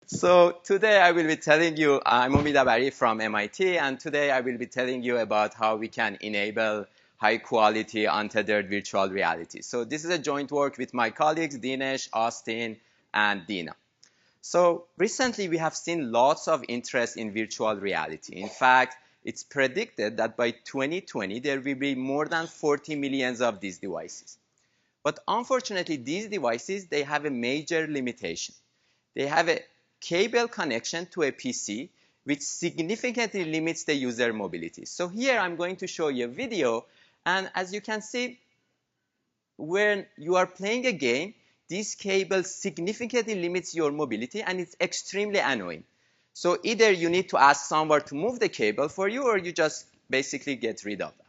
So today I will be telling you, I'm Umid Abari from MIT, and today I will be telling you about how we can enable high quality untethered virtual reality. So this is a joint work with my colleagues, Dinesh, Austin, and Dina. So recently we have seen lots of interest in virtual reality. In fact, it's predicted that by 2020 there will be more than 40 millions of these devices. But unfortunately, these devices, they have a major limitation. They have a cable connection to a PC, which significantly limits the user mobility. So here I'm going to show you a video, and as you can see, when you are playing a game, this cable significantly limits your mobility, and it's extremely annoying. So either you need to ask someone to move the cable for you, or you just basically get rid of that.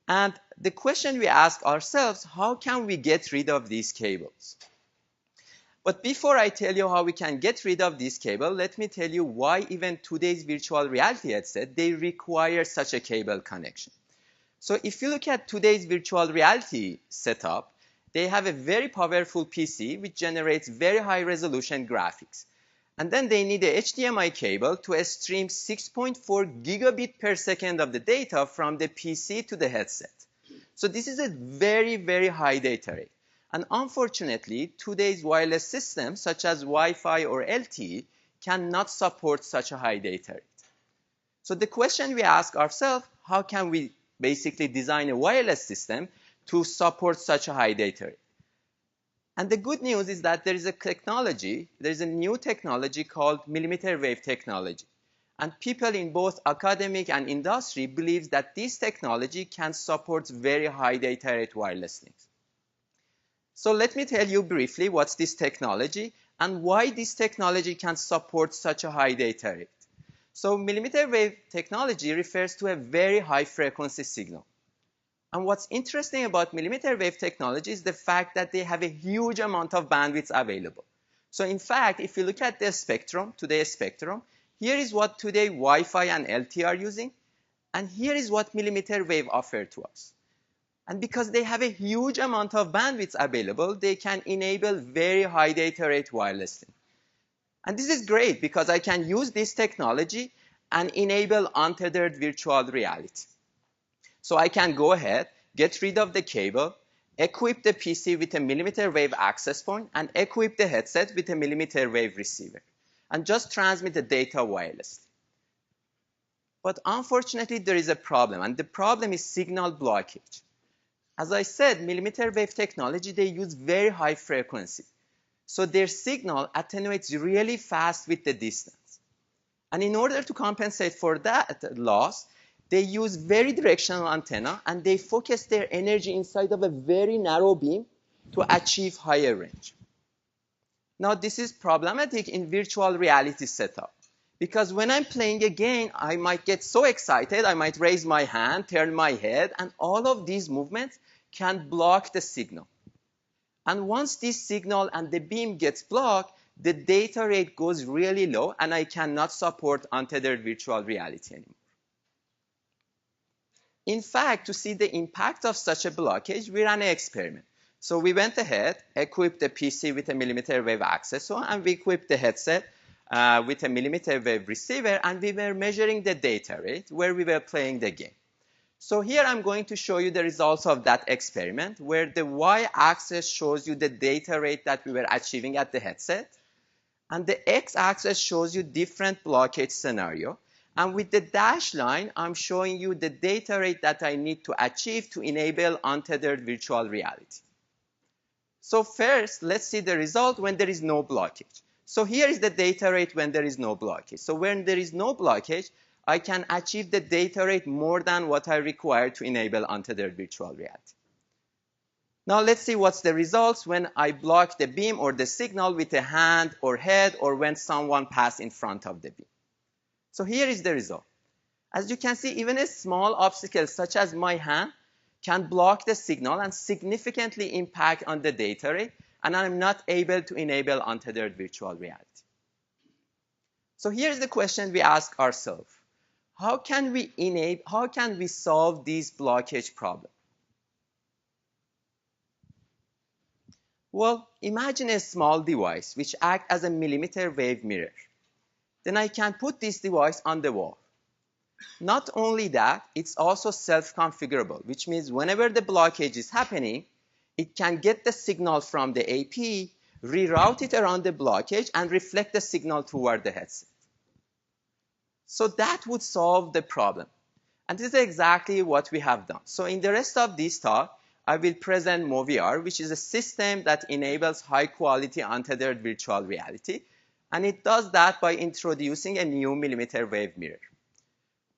And the question we ask ourselves, how can we get rid of these cables? But before I tell you how we can get rid of this cable, let me tell you why even today's virtual reality headset, they require such a cable connection. So if you look at today's virtual reality setup, they have a very powerful PC which generates very high resolution graphics. And then they need a HDMI cable to stream 6.4 gigabit per second of the data from the PC to the headset. So this is a very, very high data rate. And unfortunately, today's wireless systems, such as Wi-Fi or LTE, cannot support such a high data rate. So the question we ask ourselves, how can we basically design a wireless system to support such a high data rate? And the good news is that there is a new technology called millimeter wave technology. And people in both academic and industry believe that this technology can support very high data rate wireless links. So let me tell you briefly what's this technology and why this technology can support such a high data rate. So millimeter wave technology refers to a very high frequency signal. And what's interesting about millimeter wave technology is the fact that they have a huge amount of bandwidth available. So in fact, if you look at the spectrum, today's spectrum, here is what today Wi-Fi and LTE are using, and here is what millimeter wave offer to us. And because they have a huge amount of bandwidth available, they can enable very high data rate wireless link. And this is great because I can use this technology and enable untethered virtual reality. So I can go ahead, get rid of the cable, equip the PC with a millimeter wave access point, and equip the headset with a millimeter wave receiver, and just transmit the data wirelessly. But unfortunately, there is a problem, and the problem is signal blockage. As I said, millimeter wave technology, they use very high frequency. So their signal attenuates really fast with the distance. And in order to compensate for that loss, they use very directional antenna, and they focus their energy inside of a very narrow beam to achieve higher range. Now, this is problematic in virtual reality setup, because when I'm playing a game, I might get so excited, I might raise my hand, turn my head, and all of these movements can block the signal. And once this signal and the beam gets blocked, the data rate goes really low, and I cannot support untethered virtual reality anymore. In fact, to see the impact of such a blockage, we ran an experiment. So we went ahead, equipped the PC with a millimeter wave accessor, and we equipped the headset with a millimeter wave receiver, and we were measuring the data rate where we were playing the game. So here I'm going to show you the results of that experiment, where the y-axis shows you the data rate that we were achieving at the headset, and the x-axis shows you different blockage scenario. And with the dashed line, I'm showing you the data rate that I need to achieve to enable untethered virtual reality. So first, let's see the result when there is no blockage. So here is the data rate when there is no blockage. So when there is no blockage, I can achieve the data rate more than what I require to enable untethered virtual reality. Now let's see what's the results when I block the beam or the signal with a hand or head, or when someone passes in front of the beam. So here is the result. As you can see, even a small obstacle such as my hand can block the signal and significantly impact on the data rate, and I'm not able to enable untethered virtual reality. So here's the question we ask ourselves. How can we solve these blockage problems? Well, imagine a small device which acts as a millimeter wave mirror. Then I can put this device on the wall. Not only that, it's also self-configurable, which means whenever the blockage is happening, it can get the signal from the AP, reroute it around the blockage, and reflect the signal toward the headset. So that would solve the problem. And this is exactly what we have done. So in the rest of this talk, I will present MoVR, which is a system that enables high-quality untethered virtual reality. And it does that by introducing a new millimeter wave mirror.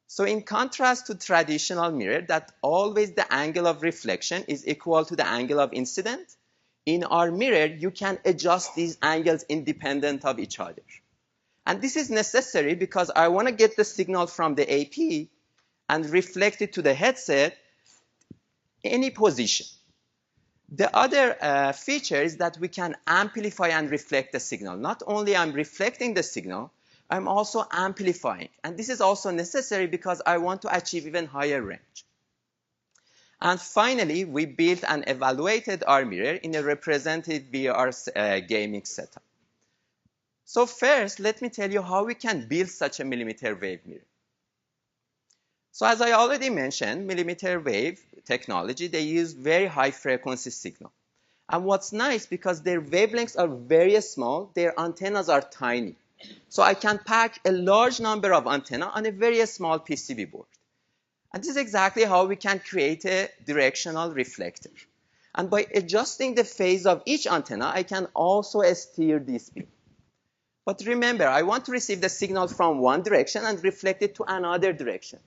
So in contrast to traditional mirror that always the angle of reflection is equal to the angle of incident, in our mirror you can adjust these angles independent of each other. And this is necessary because I want to get the signal from the AP and reflect it to the headset any position. The other feature is that we can amplify and reflect the signal. Not only I'm reflecting the signal, I'm also amplifying. And this is also necessary because I want to achieve even higher range. And finally, we built and evaluated our mirror in a representative VR gaming setup. So first, let me tell you how we can build such a millimeter wave mirror. So as I already mentioned, millimeter wave technology, they use very high frequency signal. And what's nice, because their wavelengths are very small, their antennas are tiny. So I can pack a large number of antennas on a very small PCB board. And this is exactly how we can create a directional reflector. And by adjusting the phase of each antenna, I can also steer this beam. But remember, I want to receive the signal from one direction and reflect it to another direction.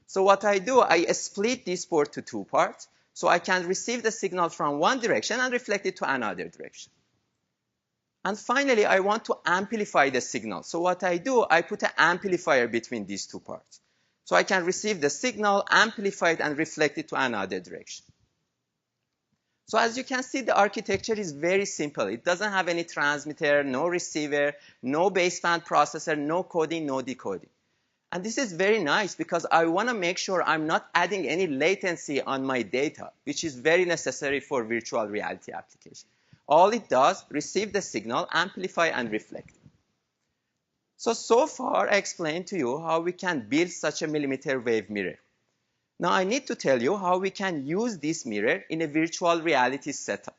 So what I do, I split this board to two parts, so I can receive the signal from one direction and reflect it to another direction. And finally, I want to amplify the signal. So what I do, I put an amplifier between these two parts. So I can receive the signal, amplify it, and reflect it to another direction. So as you can see, the architecture is very simple. It doesn't have any transmitter, no receiver, no baseband processor, no coding, no decoding. And this is very nice because I want to make sure I'm not adding any latency on my data, which is very necessary for virtual reality application. All it does, receive the signal, amplify, and reflect. So far, I explained to you how we can build such a millimeter wave mirror. Now, I need to tell you how we can use this mirror in a virtual reality setup.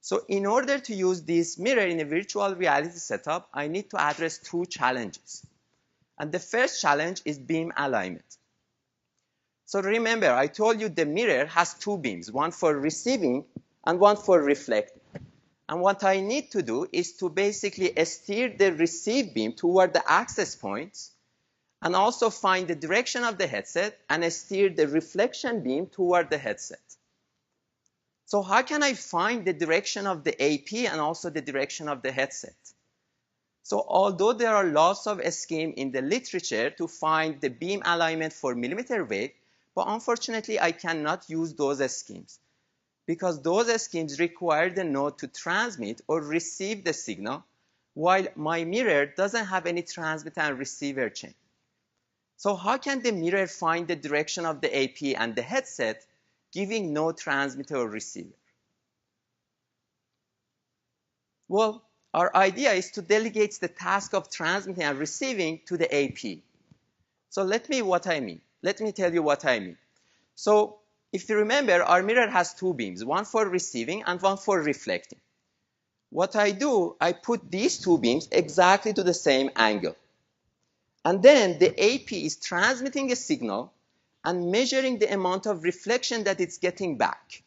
So in order to use this mirror in a virtual reality setup, I need to address two challenges. And the first challenge is beam alignment. So remember, I told you the mirror has two beams, one for receiving and one for reflecting. And what I need to do is to basically steer the receive beam toward the access points and also find the direction of the headset and steer the reflection beam toward the headset. So how can I find the direction of the AP and also the direction of the headset? So although there are lots of schemes in the literature to find the beam alignment for millimeter wave, but unfortunately I cannot use those schemes because those schemes require the node to transmit or receive the signal, while my mirror doesn't have any transmitter and receiver chain. So how can the mirror find the direction of the AP and the headset giving no transmitter or receiver? Well, our idea is to delegate the task of transmitting and receiving to the AP. So let me tell you what I mean. So if you remember, our mirror has two beams, one for receiving and one for reflecting. What I do, I put these two beams exactly to the same angle. And then the AP is transmitting a signal and measuring the amount of reflection that it's getting back,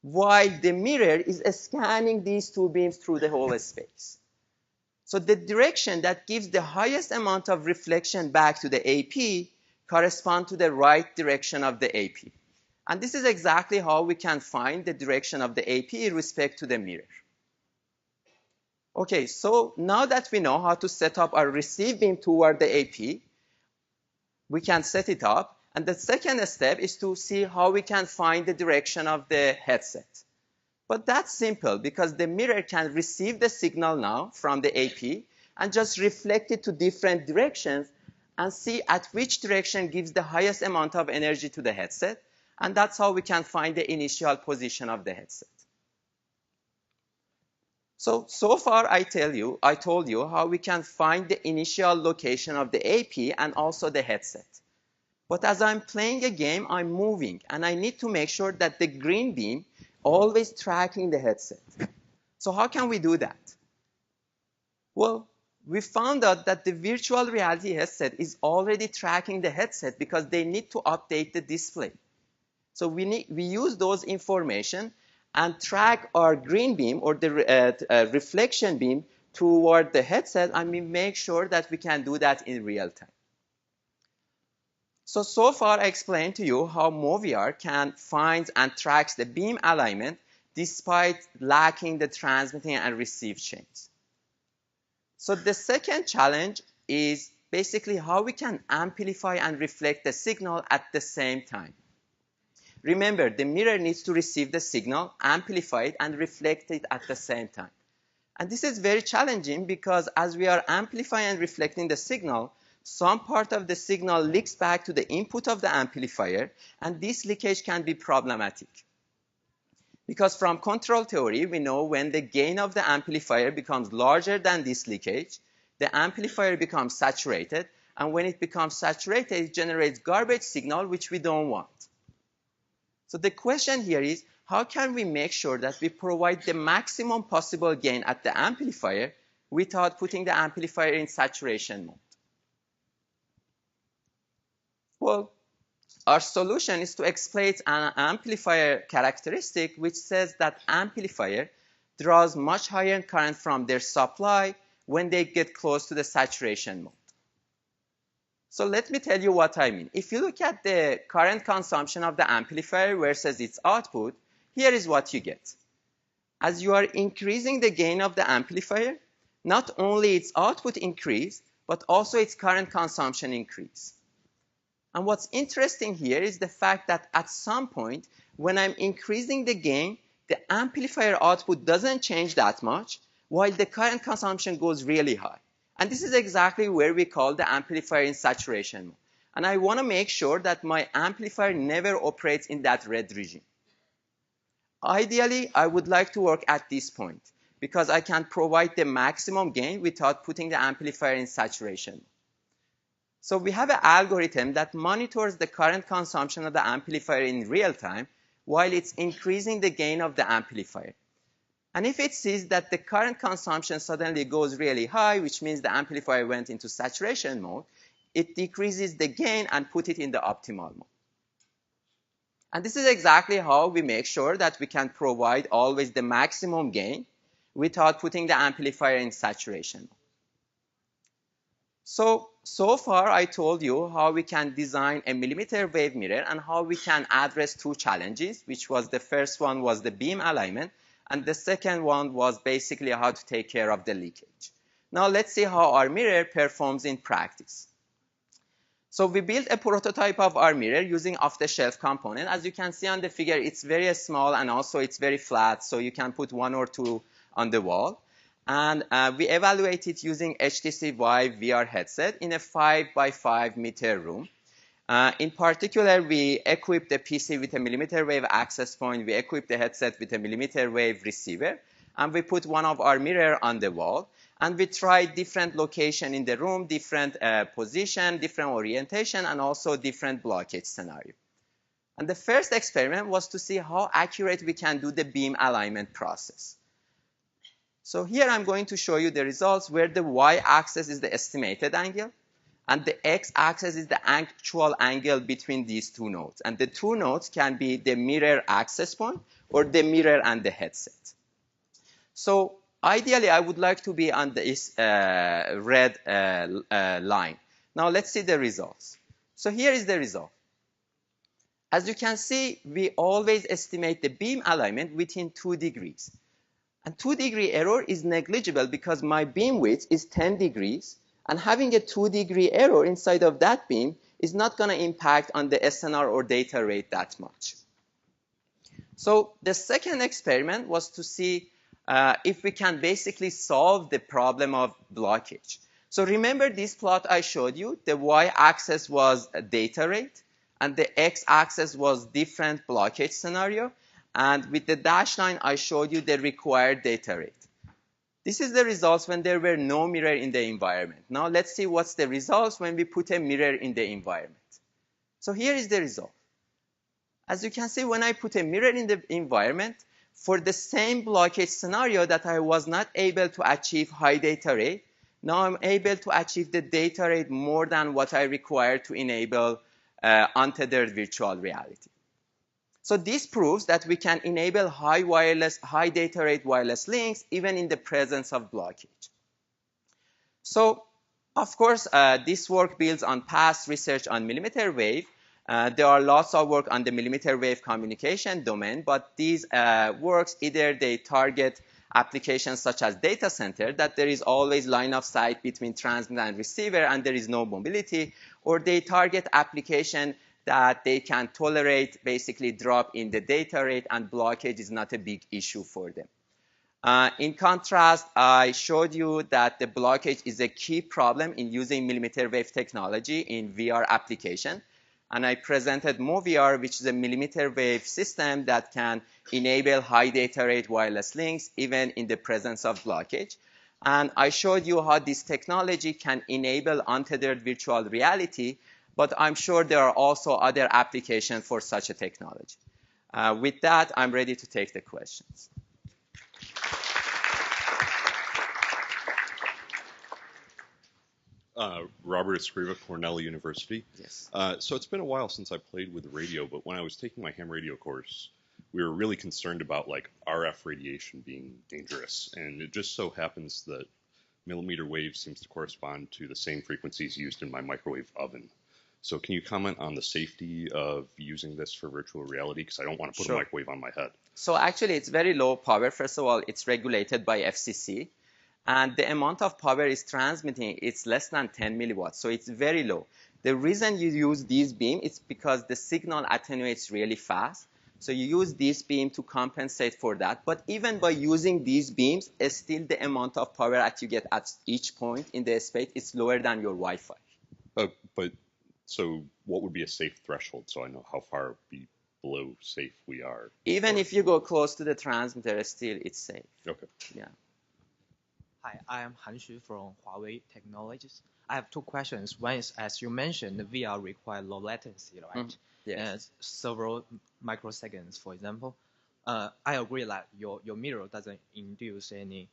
while the mirror is scanning these two beams through the whole space. So the direction that gives the highest amount of reflection back to the AP corresponds to the right direction of the AP. And this is exactly how we can find the direction of the AP in respect to the mirror. Okay, so now that we know how to set up our receive beam toward the AP, we can set it up. And the second step is to see how we can find the direction of the headset. But that's simple because the mirror can receive the signal now from the AP and just reflect it to different directions and see at which direction gives the highest amount of energy to the headset. And that's how we can find the initial position of the headset. So far I told you how we can find the initial location of the AP and also the headset. But as I'm playing a game, I'm moving, and I need to make sure that the green beam always tracking the headset. So how can we do that? Well, we found out that the virtual reality headset is already tracking the headset because they need to update the display. So we use those information and track our green beam or the reflection beam toward the headset, and we make sure that we can do that in real time. So far I explained to you how MoVR can find and tracks the beam alignment despite lacking the transmitting and receive chains. So the second challenge is basically how we can amplify and reflect the signal at the same time. Remember, the mirror needs to receive the signal, amplify it, and reflect it at the same time. And this is very challenging because as we are amplifying and reflecting the signal, some part of the signal leaks back to the input of the amplifier, and this leakage can be problematic. Because from control theory, we know when the gain of the amplifier becomes larger than this leakage, the amplifier becomes saturated, and when it becomes saturated, it generates garbage signal, which we don't want. So the question here is, how can we make sure that we provide the maximum possible gain at the amplifier without putting the amplifier in saturation mode? Well, our solution is to exploit an amplifier characteristic which says that amplifier draws much higher current from their supply when they get close to the saturation mode. So let me tell you what I mean. If you look at the current consumption of the amplifier versus its output, here is what you get. As you are increasing the gain of the amplifier, not only its output increase, but also its current consumption increase. And what's interesting here is the fact that at some point, when I'm increasing the gain, the amplifier output doesn't change that much, while the current consumption goes really high. And this is exactly where we call the amplifier in saturation mode. And I want to make sure that my amplifier never operates in that red region. Ideally, I would like to work at this point because I can provide the maximum gain without putting the amplifier in saturation mode. So we have an algorithm that monitors the current consumption of the amplifier in real time while it's increasing the gain of the amplifier. And if it sees that the current consumption suddenly goes really high, which means the amplifier went into saturation mode, it decreases the gain and put it in the optimal mode. And this is exactly how we make sure that we can provide always the maximum gain without putting the amplifier in saturation mode. So far I told you how we can design a millimeter wave mirror and how we can address two challenges, which was the first one was the beam alignment, and the second one was basically how to take care of the leakage. Now let's see how our mirror performs in practice. So we built a prototype of our mirror using off-the-shelf component. As you can see on the figure, it's very small and also it's very flat, so you can put one or two on the wall. And we evaluate it using HTC Vive VR headset in a 5 by 5 meter room. In particular, we equipped the PC with a millimeter wave access point. We equipped the headset with a millimeter wave receiver. And we put one of our mirror on the wall. And we tried different location in the room, different position, different orientation, and also different blockage scenario. And the first experiment was to see how accurate we can do the beam alignment process. So here I'm going to show you the results where the y-axis is the estimated angle and the x-axis is the actual angle between these two nodes. And the two nodes can be the mirror access point or the mirror and the headset. So ideally, I would like to be on this red line. Now let's see the results. So here is the result. As you can see, we always estimate the beam alignment within 2 degrees. And 2-degree error is negligible because my beam width is 10 degrees, and having a 2-degree error inside of that beam is not going to impact on the SNR or data rate that much. So the second experiment was to see if we can basically solve the problem of blockage. So remember this plot I showed you, the y-axis was data rate, and the x-axis was different blockage scenario. And with the dashed line, I showed you the required data rate. This is the results when there were no mirror in the environment. Now let's see what's the results when we put a mirror in the environment. So here is the result. As you can see, when I put a mirror in the environment, for the same blockage scenario that I was not able to achieve high data rate, now I'm able to achieve the data rate more than what I require to enable untethered virtual reality. So this proves that we can enable high data rate wireless links even in the presence of blockage. So, of course, this work builds on past research on millimeter wave. There are lots of work on the millimeter wave communication domain, but these works, either they target applications such as data center, that there is always line of sight between transmitter and receiver and there is no mobility, or they target application that they can tolerate basically drop in the data rate and blockage is not a big issue for them. In contrast, I showed you that the blockage is a key problem in using millimeter wave technology in VR application. And I presented MoVR, which is a millimeter wave system that can enable high data rate wireless links even in the presence of blockage. And I showed you how this technology can enable untethered virtual reality, but I'm sure there are also other applications for such a technology. With that, I'm ready to take the questions. Robert Escriva, Cornell University. Yes. So it's been a while since I played with the radio, but when I was taking my ham radio course, we were really concerned about like RF radiation being dangerous. And it just so happens that millimeter wave seems to correspond to the same frequencies used in my microwave oven. So can you comment on the safety of using this for virtual reality? Because I don't want to put a microwave on my head. So actually, it's very low power. First of all, it's regulated by FCC. And the amount of power it's transmitting, it's less than 10 milliwatts. So it's very low. The reason you use these beams is because the signal attenuates really fast. So you use this beam to compensate for that. But even by using these beams, still the amount of power that you get at each point in the space is lower than your Wi-Fi. So what would be a safe threshold so I know how far below safe we are? Even if you go close to the transmitter, still it's safe. Okay. Yeah. Hi, I am Han Xu from Huawei Technologies. I have two questions. One is, as you mentioned, the VR requires low latency, right? Yes. Several microseconds, for example. I agree that your mirror doesn't induce any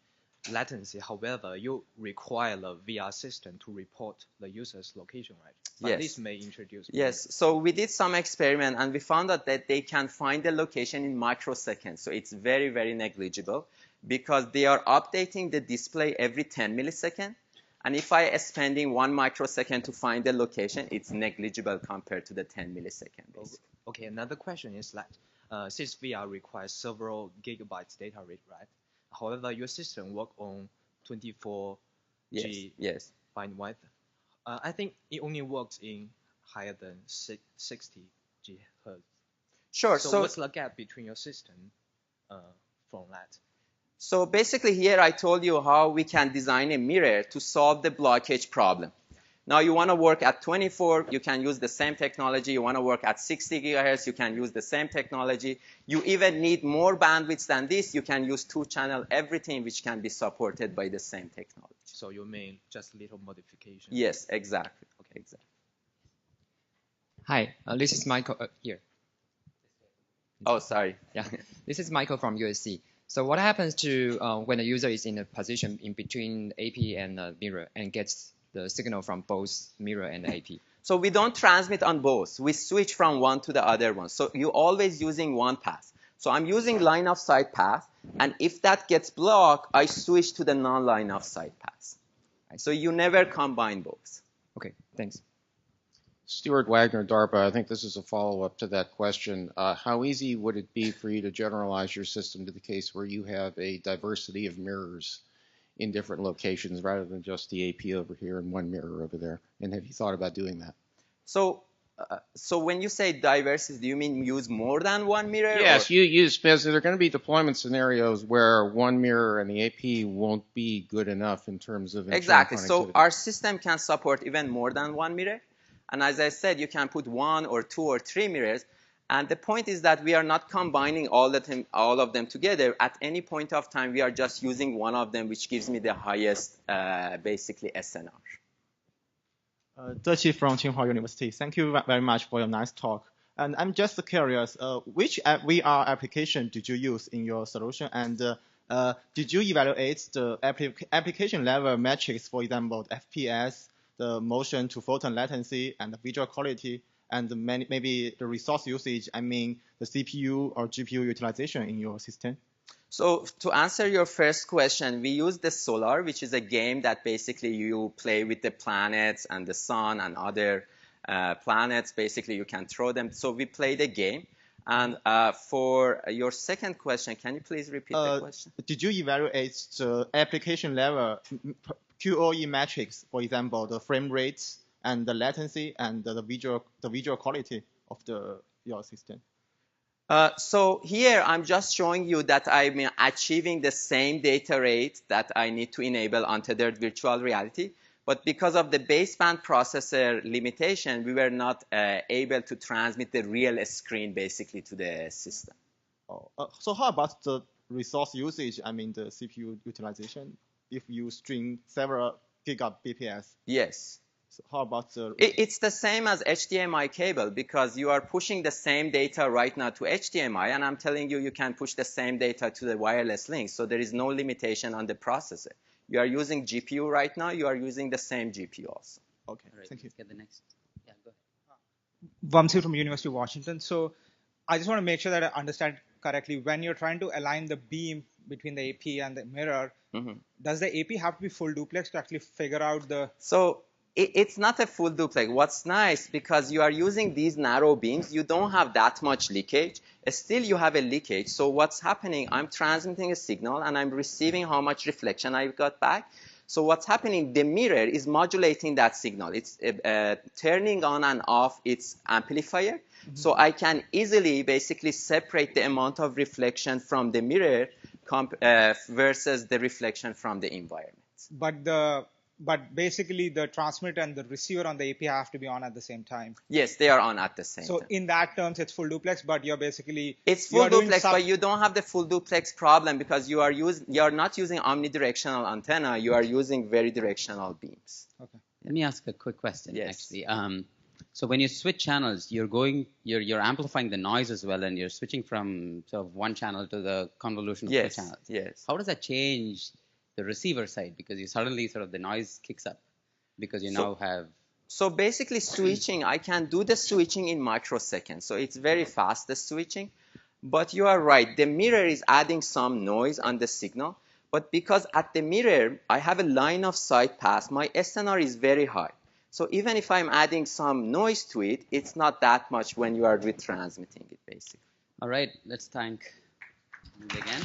latency. However, you require the VR system to report the user's location, right? But Yes. this may introduce. Yes. So we did some experiment and we found out that they can find the location in microseconds. So it's very, very negligible because they are updating the display every 10 milliseconds. And if I am spending 1 microsecond to find the location, it's negligible compared to the 10 milliseconds. Okay, another question is that since VR requires several gigabytes data rate, right? However, your system works on 24G bandwidth. I think it only works in higher than 60 GHz. Sure. So what's the gap between your system from that? So basically here I told you how we can design a mirror to solve the blockage problem. Now you want to work at 24, you can use the same technology. You want to work at 60 gigahertz, you can use the same technology. You even need more bandwidth than this. You can use 2-channel, everything which can be supported by the same technology. So you mean just little modification? Yes, exactly. Okay, exactly. Hi, this is Michael here. Oh, sorry. Yeah, this is Michael from USC. So what happens to when the user is in a position in between AP and mirror and gets the signal from both mirror and AP? So we don't transmit on both. We switch from one to the other one. So you're always using one path. So I'm using line of sight path. And if that gets blocked, I switch to the non-line of sight path. So you never combine both. Okay, thanks. Stuart Wagner, DARPA. I think this is a follow-up to that question. How easy would it be for you to generalize your system to the case where you have a diversity of mirrors in different locations rather than just the AP over here and one mirror over there? And have you thought about doing that? So when you say diversity, do you mean use more than one mirror? Yes, you use, because there are going to be deployment scenarios where one mirror and the AP won't be good enough in terms of exactly. connectivity. So our system can support even more than one mirror. And as I said, you can put 1 or 2 or 3 mirrors. And the point is that we are not combining all of them together. At any point of time, we are just using one of them, which gives me the highest, basically, SNR. Zhe from Tsinghua University. Thank you very much for your nice talk. And I'm just curious, which VR application did you use in your solution? And did you evaluate the application level metrics, for example, the FPS, the motion to photon latency, and the visual quality, and maybe the resource usage, I mean the CPU or GPU utilization in your system? So to answer your first question, we use the Solar, which is a game that basically you play with the planets and the sun and other planets. Basically, you can throw them. So we play the game. And for your second question, can you please repeat the question? Did you evaluate the application level QoE metrics, for example, the frame rates and the latency and the visual quality of your system? So here I'm just showing you that I'm achieving the same data rate that I need to enable untethered virtual reality. But because of the baseband processor limitation, we were not able to transmit the real screen basically to the system. So how about the resource usage, I mean the CPU utilization, if you stream several gigabps? Yes. So how about the... It's the same as HDMI cable, because you are pushing the same data right now to HDMI, and I'm telling you, you can push the same data to the wireless link. So there is no limitation on the processor. You are using GPU right now, you are using the same GPU also. Okay, right, thank you. Let's get the next. Yeah, go ahead. Vamsi from University of Washington. So I just want to make sure that I understand correctly. When you're trying to align the beam between the AP and the mirror, does the AP have to be full duplex to actually figure out the... So it's not a full duplex. What's nice, because you are using these narrow beams, you don't have that much leakage. Still, you have a leakage. So what's happening, I'm transmitting a signal and I'm receiving how much reflection I got back. So what's happening, the mirror is modulating that signal. It's turning on and off its amplifier. So I can easily basically separate the amount of reflection from the mirror versus the reflection from the environment. But basically, the transmitter and the receiver on the AP have to be on at the same time. Yes, they are on at the same time. So in that terms, it's full duplex, but you're basically... It's full duplex, but you don't have the full duplex problem because you are not using omnidirectional antenna. You are using very directional beams. Okay. Let me ask a quick question, Yes. actually. So when you switch channels, you're amplifying the noise as well, and you're switching from sort of one channel to the convolution of two channels. Yes. How does that change the receiver side? Because you suddenly sort of the noise kicks up because you now have... So basically switching, I can do the switching in microseconds. So it's very fast, the switching. But you are right, the mirror is adding some noise on the signal. But because at the mirror, I have a line of sight pass, my SNR is very high. So even if I'm adding some noise to it, it's not that much when you are retransmitting it, basically. All right, let's thank again.